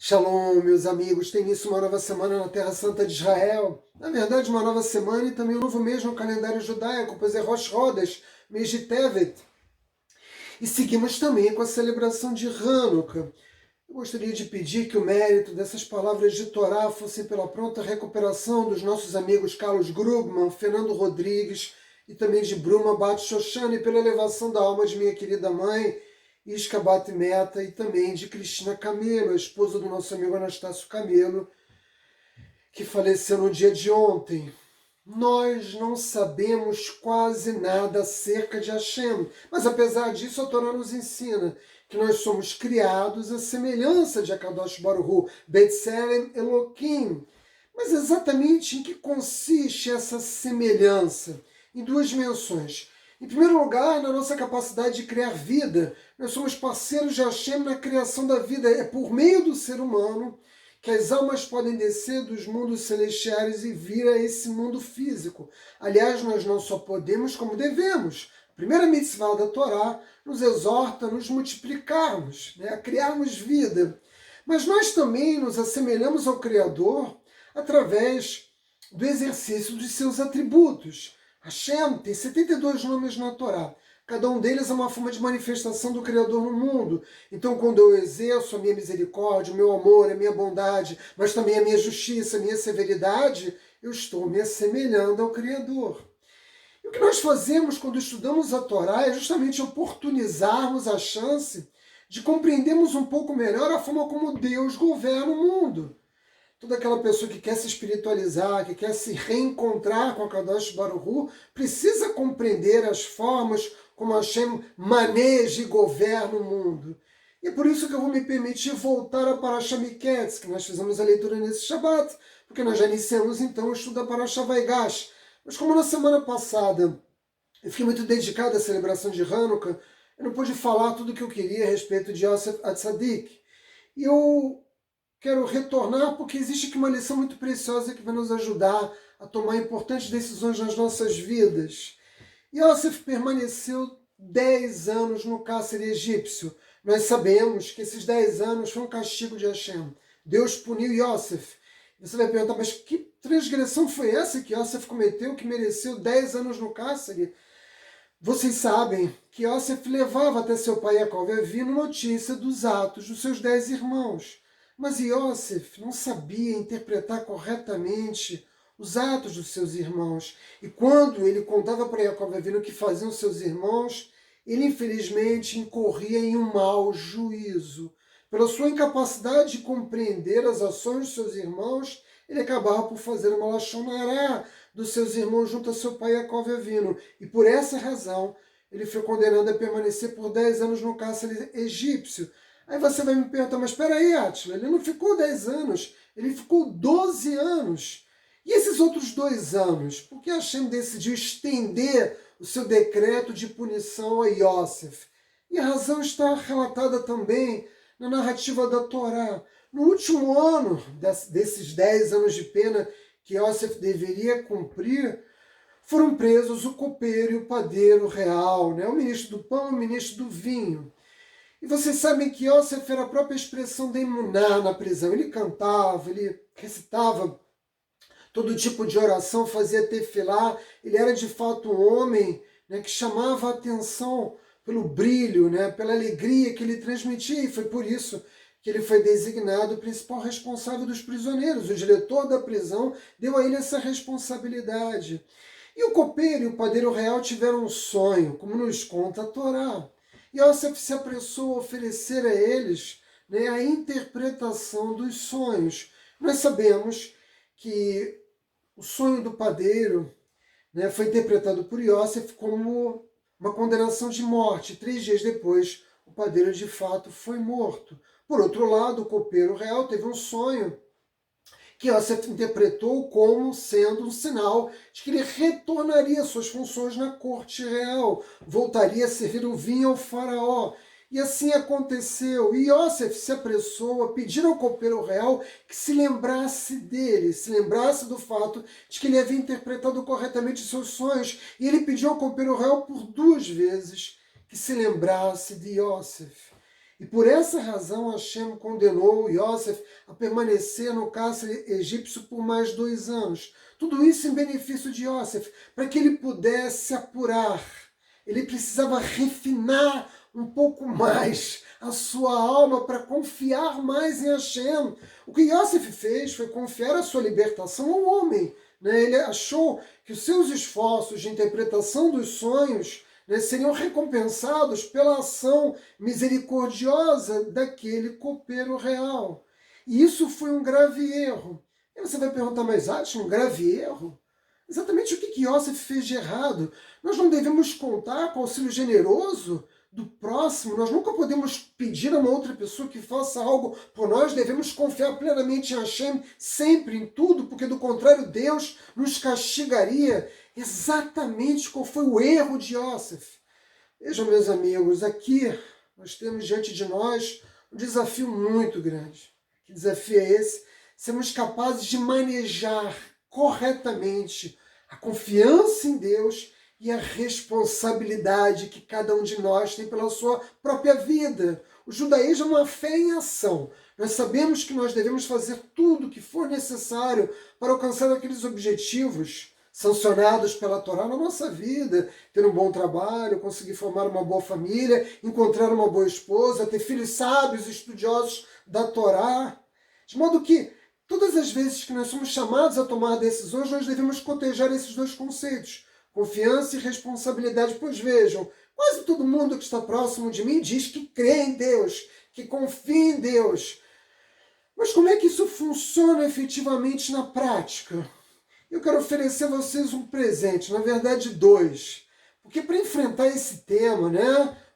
Shalom, meus amigos. Tem início uma nova semana na Terra Santa de Israel. Na verdade, uma nova semana e também um novo mês no calendário judaico, pois é Rosh Chodesh, mês de Tevet. E seguimos também com a celebração de Hanukkah. Eu gostaria de pedir que o mérito dessas palavras de Torá fosse pela pronta recuperação dos nossos amigos Carlos Grugman, Fernando Rodrigues e também de Bruma Bat Shoshana, e pela elevação da alma de minha querida mãe, Isca Bat Meta, e também de Cristina Camelo, a esposa do nosso amigo Anastácio Camelo, que faleceu no dia de ontem. Nós não sabemos quase nada acerca de Hashem, mas apesar disso a Torá nos ensina que nós somos criados à semelhança de Akadosh Baruch Hu, B'Tselem Elohim. Mas exatamente em que consiste essa semelhança? Em duas dimensões. Em primeiro lugar, na nossa capacidade de criar vida. Nós somos parceiros de Hashem na criação da vida. É por meio do ser humano que as almas podem descer dos mundos celestiais e vir a esse mundo físico. Aliás, nós não só podemos, como devemos. A primeira mitzvah da Torá nos exorta a nos multiplicarmos, a criarmos vida. Mas nós também nos assemelhamos ao Criador através do exercício dos seus atributos. Hashem tem 72 nomes na Torá. Cada um deles é uma forma de manifestação do Criador no mundo. Então, quando eu exerço a minha misericórdia, o meu amor, a minha bondade, mas também a minha justiça, a minha severidade, eu estou me assemelhando ao Criador. E o que nós fazemos quando estudamos a Torá é justamente oportunizarmos a chance de compreendermos um pouco melhor a forma como Deus governa o mundo. Toda aquela pessoa que quer se espiritualizar, que quer se reencontrar com a Kadosh Baruch Hu, precisa compreender as formas como Hashem maneja e governa o mundo. E é por isso que eu vou me permitir voltar a Parashah Miketz, que nós fizemos a leitura nesse Shabbat, porque nós já iniciamos então o estudo da Parashah Vaigash. Mas como na semana passada eu fiquei muito dedicado à celebração de Hanukkah, eu não pude falar tudo o que eu queria a respeito de Yosef Atzadik. E eu quero retornar porque existe aqui uma lição muito preciosa que vai nos ajudar a tomar importantes decisões nas nossas vidas. Yosef permaneceu 10 anos no cárcere egípcio. Nós sabemos que esses 10 anos foi um castigo de Hashem. Deus puniu Yosef. Você vai perguntar, mas que transgressão foi essa que Yosef cometeu que mereceu 10 anos no cárcere? Vocês sabem que Yosef levava até seu pai Yaakov Avinu notícia dos atos dos seus 10 irmãos. Mas Yosef não sabia interpretar corretamente os atos dos seus irmãos. E quando ele contava para Yaakov Avinu o que faziam seus irmãos, ele infelizmente incorria em um mau juízo. Pela sua incapacidade de compreender as ações dos seus irmãos, ele acabava por fazer uma lashon hará dos seus irmãos junto a seu pai Yaakov Avinu. E por essa razão, ele foi condenado a permanecer por 10 anos no cárcere egípcio. Aí você vai me perguntar, mas espera aí, Átila, ele não ficou 10 anos, ele ficou 12 anos. E esses outros 2 anos? Por que Hashem decidiu estender o seu decreto de punição a Yosef? E a razão está relatada também na narrativa da Torá. No último ano desses 10 anos de pena que Yosef deveria cumprir, foram presos o copeiro e o padeiro real, o ministro do pão e o ministro do vinho. E vocês sabem que Yosef era a própria expressão da emuná na prisão. Ele cantava, ele recitava todo tipo de oração, fazia tefilá. Ele era de fato um homem que chamava a atenção pelo brilho, pela alegria que ele transmitia. E foi por isso que ele foi designado o principal responsável dos prisioneiros. O diretor da prisão deu a ele essa responsabilidade. E o copeiro e o padeiro real tiveram um sonho, como nos conta a Torá. Yosef se apressou a oferecer a eles a interpretação dos sonhos. Nós sabemos que o sonho do padeiro foi interpretado por Yosef como uma condenação de morte. 3 dias depois, o padeiro de fato foi morto. Por outro lado, o copeiro real teve um sonho que Yosef interpretou como sendo um sinal de que ele retornaria às suas funções na corte real, voltaria a servir o vinho ao faraó. E assim aconteceu. E Yosef se apressou a pedir ao copeiro real que se lembrasse dele, se lembrasse do fato de que ele havia interpretado corretamente seus sonhos. E ele pediu ao copeiro real por 2 vezes que se lembrasse de Yosef. E por essa razão Hashem condenou Yosef a permanecer no cárcere egípcio por mais 2 anos. Tudo isso em benefício de Yosef, para que ele pudesse apurar. Ele precisava refinar um pouco mais a sua alma para confiar mais em Hashem. O que Yosef fez foi confiar a sua libertação ao homem. Ele achou que os seus esforços de interpretação dos sonhos seriam recompensados pela ação misericordiosa daquele copeiro real. E isso foi um grave erro. E você vai perguntar, mas acha um grave erro? Exatamente o que Yosef fez de errado. Nós não devemos contar com o auxílio generoso do próximo, nós nunca podemos pedir a uma outra pessoa que faça algo por nós, devemos confiar plenamente em Hashem, sempre, em tudo, porque do contrário Deus nos castigaria. Exatamente qual foi o erro de Yosef. Vejam, meus amigos, aqui nós temos diante de nós um desafio muito grande. Que desafio é esse? Sermos capazes de manejar corretamente a confiança em Deus e a responsabilidade que cada um de nós tem pela sua própria vida. O judaísmo é uma fé em ação. Nós sabemos que nós devemos fazer tudo o que for necessário para alcançar aqueles objetivos sancionados pela Torá na nossa vida. Ter um bom trabalho, conseguir formar uma boa família, encontrar uma boa esposa, ter filhos sábios, estudiosos da Torá. De modo que todas as vezes que nós somos chamados a tomar decisões, nós devemos cotejar esses 2 conceitos. Confiança e responsabilidade. Pois vejam, quase todo mundo que está próximo de mim diz que crê em Deus, que confia em Deus. Mas como é que isso funciona efetivamente na prática? Eu quero oferecer a vocês um presente, na verdade 2. Porque para enfrentar esse tema,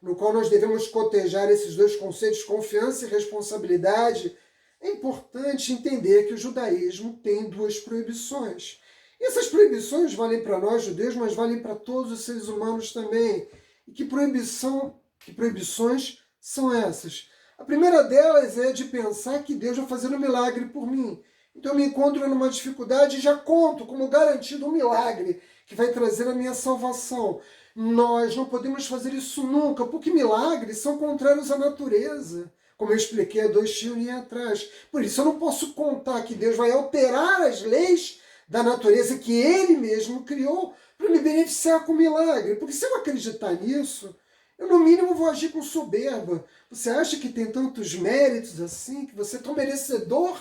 no qual nós devemos cotejar esses 2 conceitos, confiança e responsabilidade, é importante entender que o judaísmo tem 2 proibições. E essas proibições valem para nós judeus, mas valem para todos os seres humanos também. E que proibições são essas? A primeira delas é de pensar que Deus vai fazer um milagre por mim. Então eu me encontro numa dificuldade e já conto como garantido um milagre que vai trazer a minha salvação. Nós não podemos fazer isso nunca, porque milagres são contrários à natureza, como eu expliquei há 2 shiurim atrás. Por isso eu não posso contar que Deus vai alterar as leis da natureza que Ele mesmo criou para me beneficiar com milagre. Porque se eu acreditar nisso, eu no mínimo vou agir com soberba. Você acha que tem tantos méritos assim, que você é tão merecedor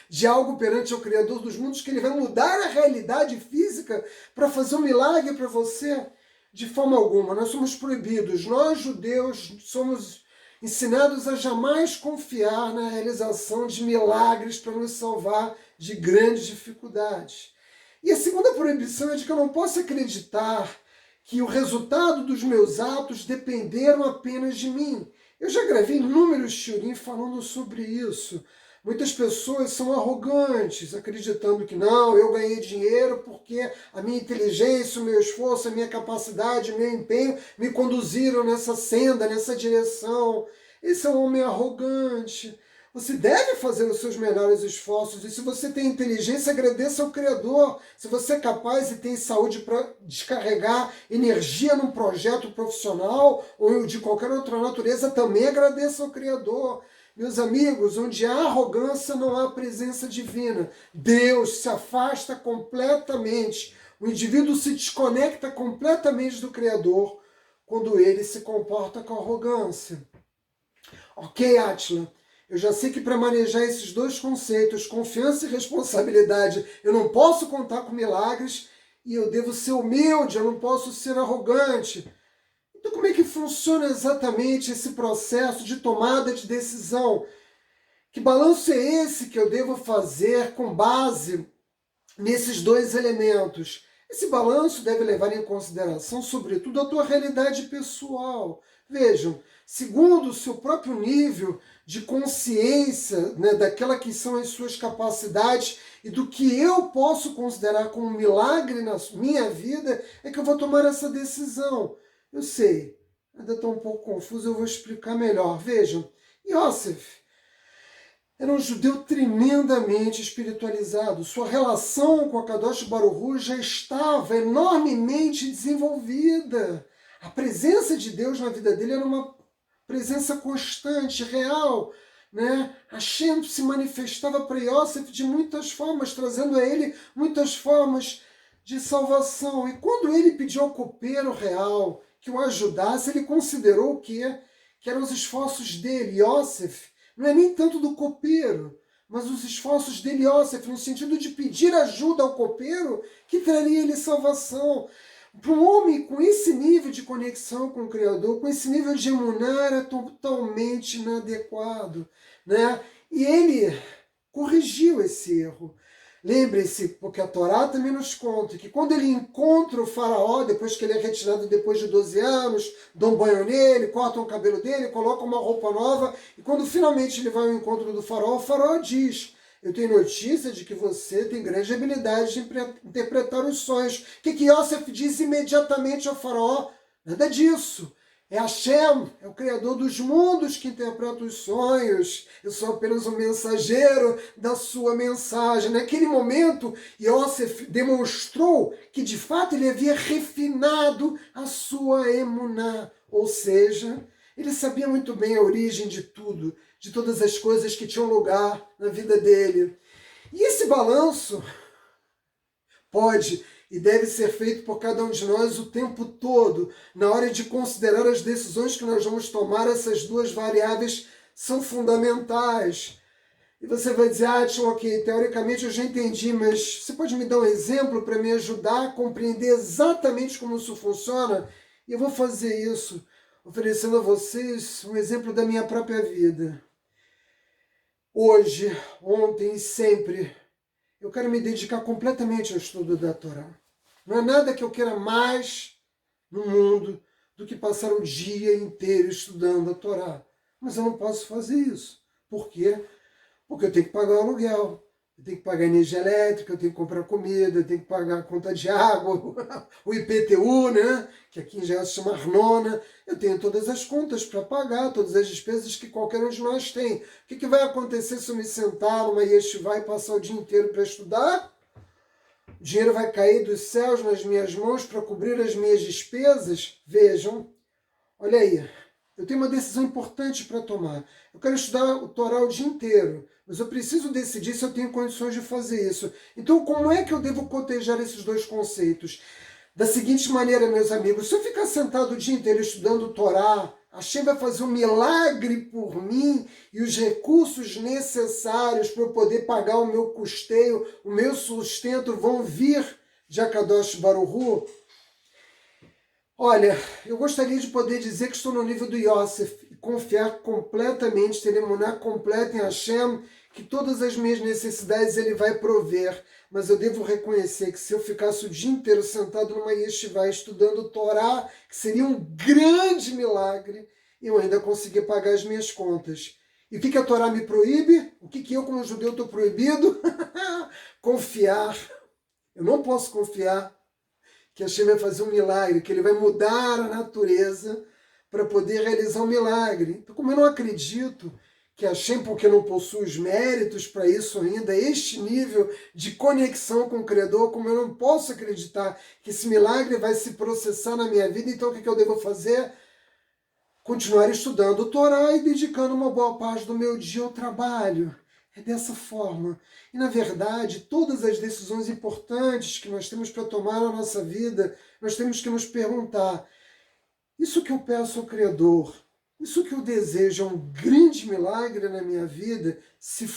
de algo perante o Criador dos mundos, que Ele vai mudar a realidade física para fazer um milagre para você? De forma alguma. Nós somos proibidos. Nós, judeus, somos ensinados a jamais confiar na realização de milagres para nos salvar de grandes dificuldades. E a segunda proibição é de que eu não posso acreditar que o resultado dos meus atos dependeram apenas de mim. Eu já gravei inúmeros shiurim falando sobre isso. Muitas pessoas são arrogantes, acreditando que não, eu ganhei dinheiro porque a minha inteligência, o meu esforço, a minha capacidade, o meu empenho me conduziram nessa senda, nessa direção. Esse é um homem arrogante. Você deve fazer os seus melhores esforços, e se você tem inteligência, agradeça ao Criador. Se você é capaz e tem saúde para descarregar energia num projeto profissional ou de qualquer outra natureza, também agradeça ao Criador. Meus amigos, onde há arrogância não há presença divina. Deus se afasta completamente. O indivíduo se desconecta completamente do Criador quando ele se comporta com arrogância. Ok, Átila, eu já sei que para manejar esses 2 conceitos, confiança e responsabilidade, eu não posso contar com milagres e eu devo ser humilde, eu não posso ser arrogante. Então como é que funciona exatamente esse processo de tomada de decisão? Que balanço é esse que eu devo fazer com base nesses 2 elementos? Esse balanço deve levar em consideração, sobretudo, a tua realidade pessoal. Vejam, segundo o seu próprio nível de consciência, daquela que são as suas capacidades e do que eu posso considerar como um milagre na minha vida, é que eu vou tomar essa decisão. Eu sei, ainda estou um pouco confuso, eu vou explicar melhor. Vejam, Yosef era um judeu tremendamente espiritualizado. Sua relação com a Kadosh Baruch Hu já estava enormemente desenvolvida. A presença de Deus na vida dele era uma presença constante, real, né? Hashem se manifestava para Yosef de muitas formas, trazendo a ele muitas formas de salvação. E quando ele pediu ao copeiro real que o ajudasse, ele considerou o quê? Que eram os esforços dele, Yosef, não é nem tanto do copeiro, mas os esforços dele, Yosef, no sentido de pedir ajuda ao copeiro, que traria ele salvação. Para um homem com esse nível de conexão com o Criador, com esse nível de emuná, era totalmente inadequado, né? E ele corrigiu esse erro. Lembre-se, porque a Torá também nos conta que quando ele encontra o faraó, depois que ele é retirado depois de 12 anos, dão um banho nele, cortam o cabelo dele, colocam uma roupa nova, e quando finalmente ele vai ao encontro do faraó, o faraó diz: eu tenho notícia de que você tem grande habilidade de interpretar os sonhos. O que Yosef diz imediatamente ao faraó? Nada disso. É Hashem, é o Criador dos mundos que interpreta os sonhos. Eu sou apenas um mensageiro da sua mensagem. Naquele momento, Yosef demonstrou que de fato ele havia refinado a sua emuná. Ou seja, ele sabia muito bem a origem de tudo, de todas as coisas que tinham lugar na vida dele. E esse balanço pode e deve ser feito por cada um de nós o tempo todo. Na hora de considerar as decisões que nós vamos tomar, essas duas variáveis são fundamentais. E você vai dizer: Tim, ok, teoricamente eu já entendi, mas você pode me dar um exemplo para me ajudar a compreender exatamente como isso funciona? E eu vou fazer isso, oferecendo a vocês um exemplo da minha própria vida. Hoje, ontem e sempre, eu quero me dedicar completamente ao estudo da Torá. Não há nada que eu queira mais no mundo do que passar o dia inteiro estudando a Torá. Mas eu não posso fazer isso. Por quê? Porque eu tenho que pagar o aluguel, eu tenho que pagar energia elétrica, eu tenho que comprar comida, eu tenho que pagar a conta de água, o IPTU, né? Que aqui em Israel se chama Arnona. Eu tenho todas as contas para pagar, todas as despesas que qualquer um de nós tem. O que vai acontecer se eu me sentar numa yeshiva e passar o dia inteiro para estudar? O dinheiro vai cair dos céus nas minhas mãos para cobrir as minhas despesas? Vejam, olha aí, eu tenho uma decisão importante para tomar. Eu quero estudar o Torá o dia inteiro, mas eu preciso decidir se eu tenho condições de fazer isso. Então, como é que eu devo cotejar esses dois conceitos? Da seguinte maneira, meus amigos: se eu ficar sentado o dia inteiro estudando o Torá, Hashem vai fazer um milagre por mim e os recursos necessários para eu poder pagar o meu custeio, o meu sustento vão vir de Akadosh Baruch Hu? Olha, eu gostaria de poder dizer que estou no nível do Yosef e confiar completamente, ter emuná completa em Hashem, que todas as minhas necessidades Ele vai prover. Mas eu devo reconhecer que se eu ficasse o dia inteiro sentado numa yeshiva estudando Torá, que seria um grande milagre, eu ainda conseguia pagar as minhas contas. E o que a Torá me proíbe? O que eu, como judeu, estou proibido? Confiar. Eu não posso confiar que Hashem vai fazer um milagre, que Ele vai mudar a natureza para poder realizar um milagre. Então, como eu não acredito que Hashem, porque não possui os méritos para isso ainda, este nível de conexão com o Criador, como eu não posso acreditar que esse milagre vai se processar na minha vida, então o que eu devo fazer? Continuar estudando o Torá e dedicando uma boa parte do meu dia ao trabalho. É dessa forma. E, na verdade, todas as decisões importantes que nós temos para tomar na nossa vida, nós temos que nos perguntar: isso que eu peço ao Criador, isso que eu desejo é um grande milagre na minha vida? Se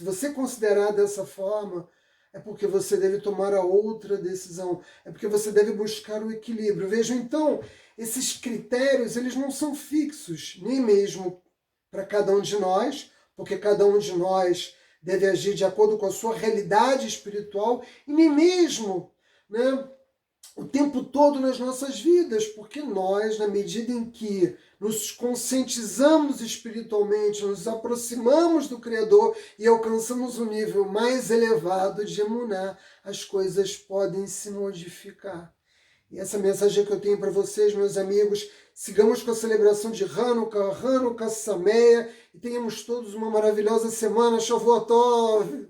você considerar dessa forma, é porque você deve tomar a outra decisão. É porque você deve buscar o equilíbrio. Vejam, então, esses critérios, eles não são fixos, nem mesmo para cada um de nós, porque cada um de nós deve agir de acordo com a sua realidade espiritual, e nem mesmo, né, o tempo todo nas nossas vidas, porque nós, na medida em que nos conscientizamos espiritualmente, nos aproximamos do Criador e alcançamos um nível mais elevado de emuná, as coisas podem se modificar. E essa mensagem que eu tenho para vocês, meus amigos: sigamos com a celebração de Hanukkah, Hanukkah Sameia, e tenhamos todos uma maravilhosa semana. Shavuot Tov!